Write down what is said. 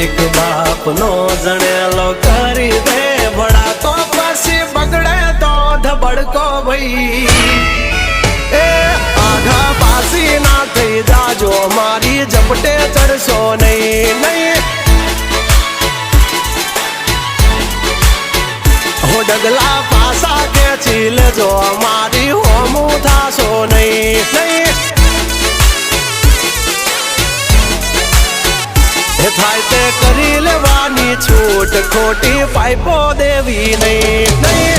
એક બાપ નો જણેલો કરી દે ભડા તો પછી બગડે તો ધબડકો ભાઈ એ આઘા પાસી ના થઈ જાજો મારી ઝપટે ચડશો નહીં નહીં હો ડગલા પાસા ખેંચી લેજો મારી હોમું થાશો નહીં નહીં થાય તે કરી લેવાની છૂટ ખોટી પાઇપો દેવી નહીં નહીં